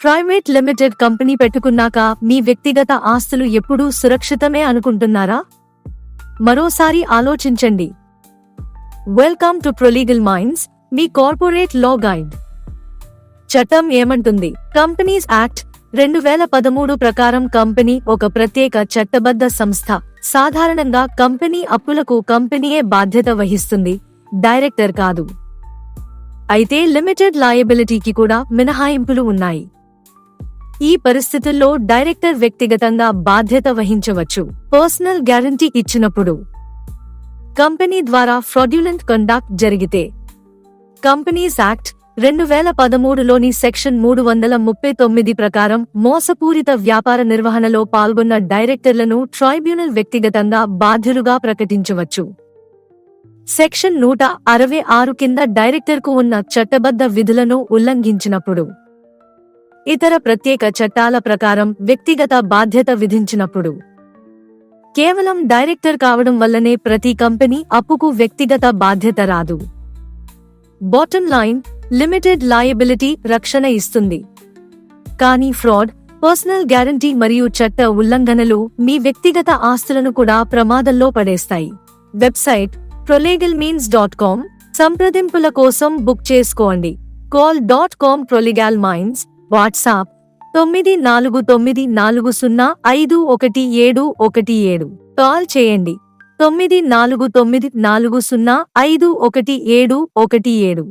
Private limited company పెట్టుకున్నాక మీ వ్యక్తిగత ఆస్తులు ఎప్పుడూ సురక్షితమే అనుకుంటున్నారా? మరోసారి ఆలోచించండి. వెల్కమ్ టు ప్రొలీగల్ మైండ్స్, మీ కార్పొరేట్ లా గైడ్. చట్టం ఏమంటుంది? కంపెనీస్ యాక్ట్ 2013 ప్రకారం కంపెనీ ఒక ప్రత్యేక చట్టబద్ధ సంస్థ. సాధారణంగా కంపెనీ అప్పులకు కంపెనీయే బాధ్యత వహిస్తుంది, డైరెక్టర్ కాదు. అయితే లిమిటెడ్ లయబిలిటీకి కూడా మినహాయింపులు ఉన్నాయి. ఈ పరిస్థితుల్లో డైరెక్టర్ వ్యక్తిగతంగా బాధ్యత వహించవచ్చు. పర్సనల్ గ్యారంటీ ఇచ్చినప్పుడు, కంపెనీ ద్వారా ఫ్రాడ్యులెంట్ కండక్ట్ జరిగితే, కంపెనీస్ యాక్ట్ 2013లోని సెక్షన్ 339 ప్రకారం మోసపూరిత వ్యాపార నిర్వహణలో పాల్గొన్న డైరెక్టర్లను ట్రైబ్యునల్ వ్యక్తిగతంగా బాధ్యులుగా ప్రకటించవచ్చు. సెక్షన్ 166 కింద డైరెక్టర్కు ఉన్న చట్టబద్ధ విధులను ఉల్లంఘించినప్పుడు, ఇతర ప్రత్యేక చట్టాల ప్రకారం వ్యక్తిగత బాధ్యత విధించినప్పుడు, కేవలం డైరెక్టర్ కావడం వల్లనే ప్రతి కంపెనీ అప్పుకు వ్యక్తిగత బాధ్యత రాదు. బాటమ్ లైన్, లిమిటెడ్ లయబిలిటీ రక్షణ ఇస్తుంది, కానీ ఫ్రాడ్, పర్సనల్ గ్యారంటీ మరియు చట్ట ఉల్లంఘనలు మీ వ్యక్తిగత ఆస్తులను కూడా ప్రమాదంలో పడేస్తాయి. Website prolegalminds.com. సంప్రదింపుల కోసం బుక్ చేసుకోండి. call.com Prolegal Minds. WhatsApp 9494051717. Call చేయండి 9494051717.